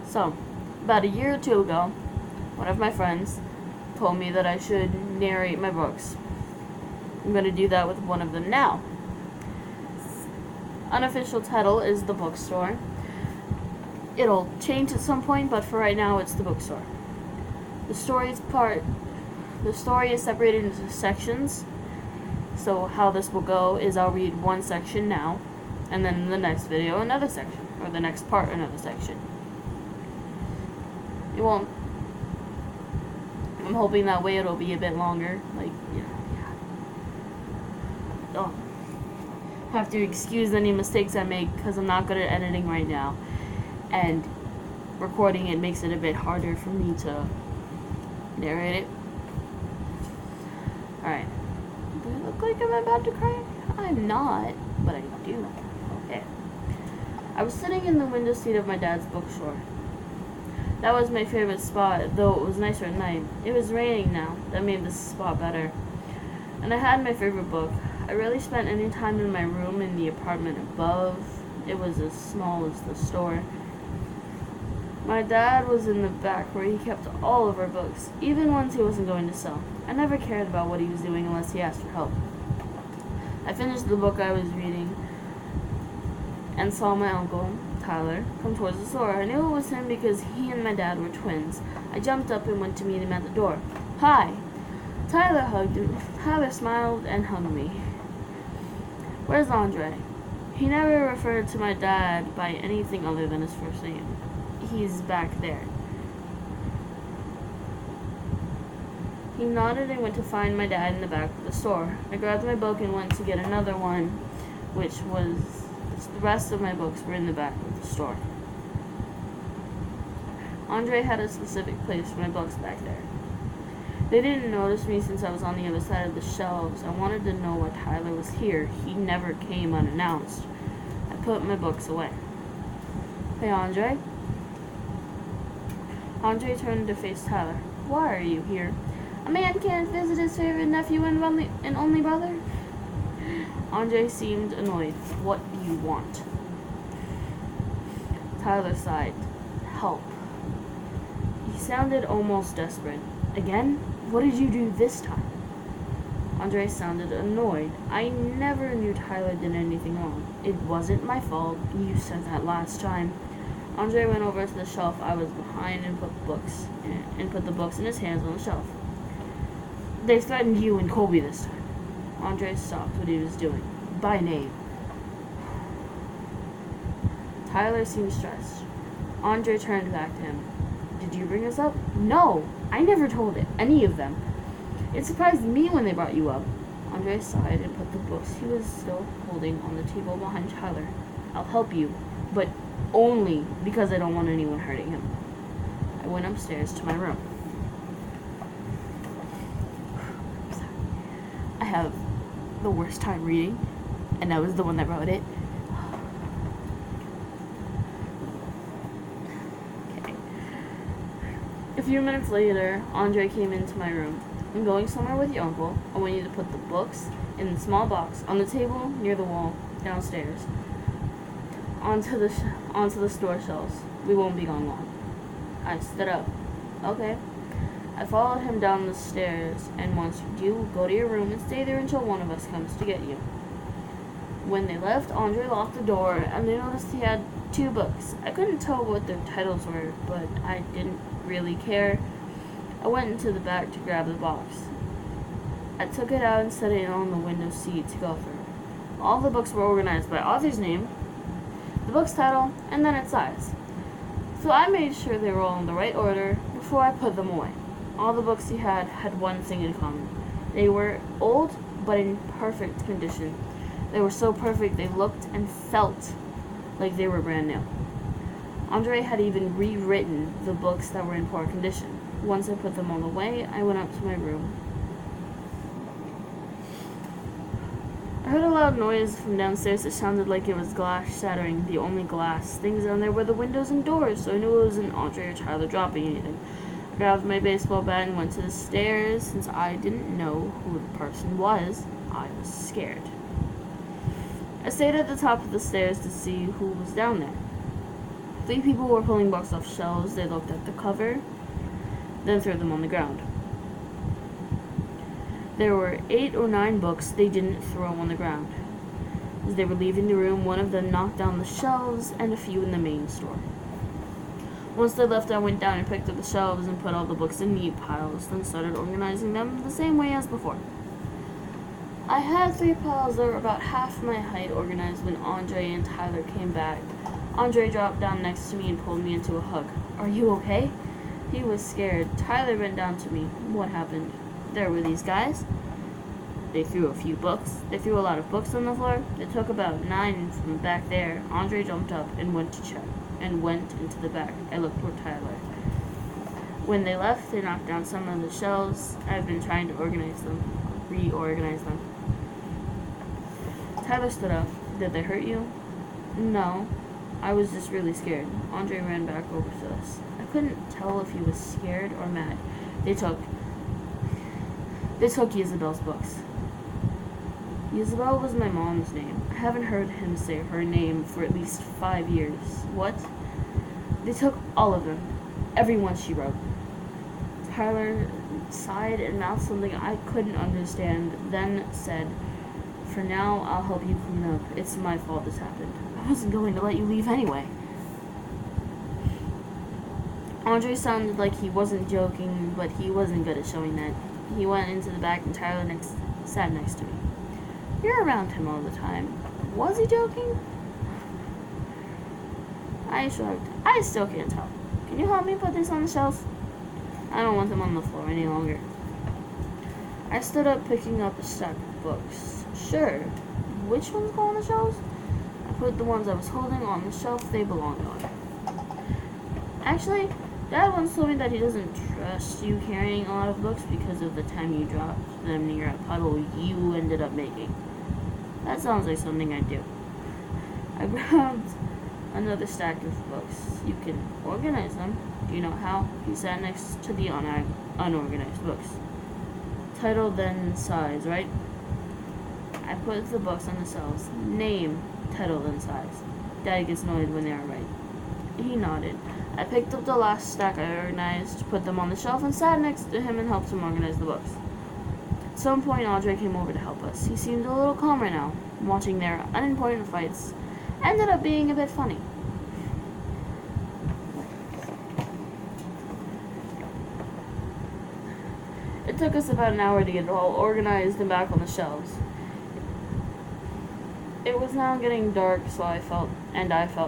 So, about a year or two ago, one of my friends told me that I should narrate my books. I'm going to do that with one of them now. Unofficial title is The Bookstore. It'll change at some point, but for right now it's The Bookstore. The story is separated into sections. So how this will go is I'll read one section now, and then in the next video another section, or the next part another section. It won't. I'm hoping that way it'll be a bit longer. Oh. Have to excuse any mistakes I make because I'm not good at editing right now, and recording it makes it a bit harder for me to narrate it. Alright. Do I look like I'm about to cry? I'm not, but I do. Okay. I was sitting in the window seat of my dad's bookstore. That was my favorite spot, though it was nicer at night. It was raining now. That made this spot better. And I had my favorite book. I rarely spent any time in my room in the apartment above. It was as small as the store. My dad was in the back where he kept all of our books, even ones he wasn't going to sell. I never cared about what he was doing unless he asked for help. I finished the book I was reading and saw my uncle, Tyler, come towards the store. I knew it was him because he and my dad were twins. I jumped up and went to meet him at the door. Hi! Tyler hugged him. Tyler smiled and hugged me. Where's Andre? He never referred to my dad by anything other than his first name. He's back there. He nodded and went to find my dad in the back of the store. I grabbed my book and went to get another one, which was the rest of my books were in the back of the store. Andre had a specific place for my books back there. They didn't notice me since I was on the other side of the shelves. I wanted to know why Tyler was here. He never came unannounced. I put my books away. Hey, Andre? Andre turned to face Tyler. Why are you here? A man can't visit his favorite nephew and only brother? Andre seemed annoyed. What do you want? Tyler sighed. Help. He sounded almost desperate. Again? What did you do this time? Andre sounded annoyed. I never knew Tyler did anything wrong. It wasn't my fault. You said that last time. Andre went over to the shelf I was behind and put the books in his hands on the shelf. They threatened you and Colby this time. Andre stopped what he was doing. By name. Tyler seemed stressed. Andre turned back to him. Did you bring us up? No, I never told any of them. It surprised me when they brought you up. Andre sighed and put the books he was still holding on the table behind Tyler. I'll help you, but only because I don't want anyone hurting him. I went upstairs to my room. I have the worst time reading, and I was the one that wrote it. Okay. A few minutes later, Andre came into my room. I'm going somewhere with your uncle. I want you to put the books in the small box on the table near the wall downstairs onto the store shelves. We won't be gone long. I stood up. Okay. I followed him down the stairs, and once you do, go to your room and stay there until one of us comes to get you. When they left, Andre locked the door, and they noticed he had 2 books. I couldn't tell what their titles were, but I didn't really care. I went into the back to grab the box. I took it out and set it on the window seat to go through. All the books were organized by author's name, the book's title, and then its size. So I made sure they were all in the right order before I put them away. All the books he had one thing in common. They were old, but in perfect condition. They were so perfect they looked and felt like they were brand new. Andre had even rewritten the books that were in poor condition. Once I put them all away, I went up to my room. I heard a loud noise from downstairs. It sounded like it was glass shattering. The only glass things down there were the windows and doors, so I knew it wasn't Andre or Tyler dropping anything. I grabbed my baseball bat and went to the stairs. Since I didn't know who the person was, I was scared. I stayed at the top of the stairs to see who was down there. 3 people were pulling books off shelves. They looked at the cover, then threw them on the ground. There were 8 or 9 books they didn't throw on the ground. As they were leaving the room, one of them knocked down the shelves and a few in the main store. Once they left, I went down and picked up the shelves and put all the books in neat piles, then started organizing them the same way as before. I had 3 piles that were about half my height organized when Andre and Tyler came back. Andre dropped down next to me and pulled me into a hug. "Are you okay?" He was scared. Tyler bent down to me. "What happened?" "There were these guys. They threw a few books. They threw a lot of books on the floor. They took about 9 from back there." Andre jumped up and went to check, and went into the back. I looked toward Tyler. When they left, they knocked down some of the shelves. I've been trying to reorganize them. Tyler stood up. "Did they hurt you?" "No. I was just really scared." Andre ran back over to us. I couldn't tell if he was scared or mad. They took Isabel's books. Isabel was my mom's name. I haven't heard him say her name for at least 5 years. "What?" "They took all of them. Every one she wrote." Tyler sighed and mouthed something I couldn't understand, then said, "For now, I'll help you clean up. It's my fault this happened. I wasn't going to let you leave anyway." Andre sounded like he wasn't joking, but he wasn't good at showing that. He went into the back and Tyler sat next to me. "You're around him all the time. Was he joking?" I shrugged. "I still can't tell. Can you help me put this on the shelves? I don't want them on the floor any longer." I stood up, picking up a stack of books. "Sure. Which ones go on the shelves?" I put the ones I was holding on the shelf they belonged on. "Actually, Dad once told me that he doesn't trust you carrying a lot of books because of the time you dropped them near a puddle you ended up making. That sounds like something I'd do." I grabbed another stack of books. "You can organize them. Do you know how?" He sat next to the unorganized books. "Title, then size, right?" I put the books on the shelves. "Name, title, then size. Dad gets annoyed when they are right." He nodded. I picked up the last stack I organized, put them on the shelf, and sat next to him and helped him organize the books. At some point, Andre came over to help us. He seemed a little calmer now. Watching their unimportant fights ended up being a bit funny. It took us about an hour to get it all organized and back on the shelves. It was now getting dark, so I felt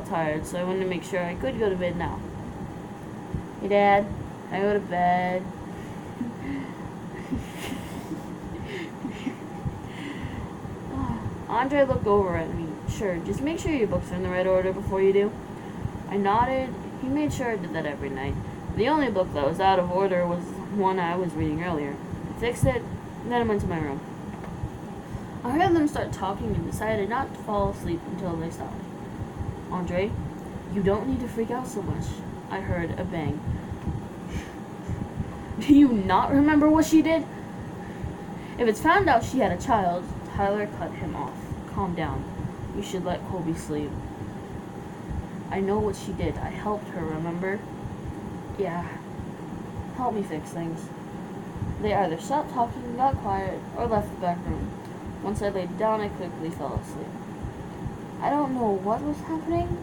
tired, so I wanted to make sure I could go to bed now. "Hey, Dad, can I go to bed?" Andre looked over at me. "Sure, just make sure your books are in the right order before you do." I nodded. He made sure I did that every night. The only book that was out of order was one I was reading earlier. I fixed it, and then I went to my room. I heard them start talking and decided not to fall asleep until they stopped. "Andre, you don't need to freak out so much." I heard a bang. "Do you not remember what she did?" "If it's found out she had a child," Tyler cut him off. "Calm down. You should let Colby sleep." "I know what she did. I helped her, remember?" "Yeah. Help me fix things." They either stopped talking, got quiet, or left the back room. Once I laid down, I quickly fell asleep. I don't know what was happening,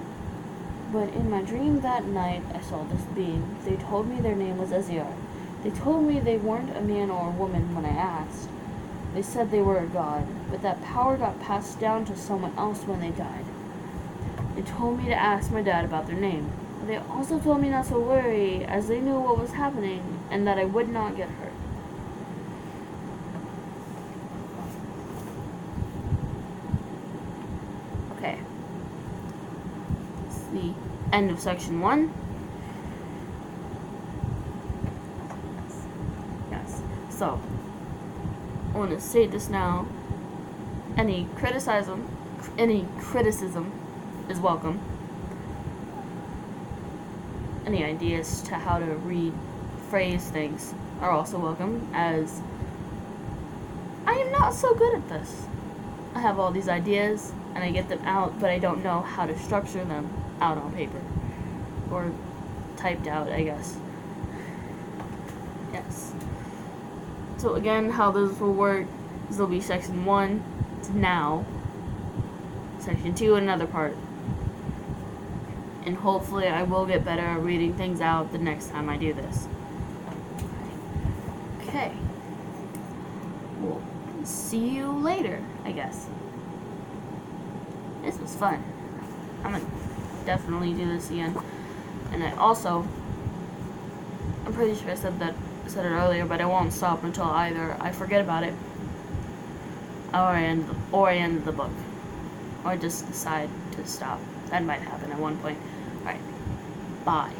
but in my dream that night, I saw this being. They told me their name was Eziar. They told me they weren't a man or a woman when I asked. They said they were a god, but that power got passed down to someone else when they died. They told me to ask my dad about their name. But they also told me not to worry, as they knew what was happening, and that I would not get hurt. Okay. It's the end of section 1. Yes. So, I want to state this now. Any criticism is welcome. Any ideas to how to rephrase things are also welcome, as I am not so good at this. I have all these ideas, and I get them out, but I don't know how to structure them out on paper. or typed out, I guess. Yes. So again, how this will work is there'll be section 1, it's now, section 2, another part. And hopefully I will get better at reading things out the next time I do this. Okay. We'll see you later, I guess. This was fun. I'm gonna definitely do this again. And I'm pretty sure I said it earlier, but I won't stop until either I forget about it, or I end the book, or just decide to stop. That might happen at one point. Alright, bye.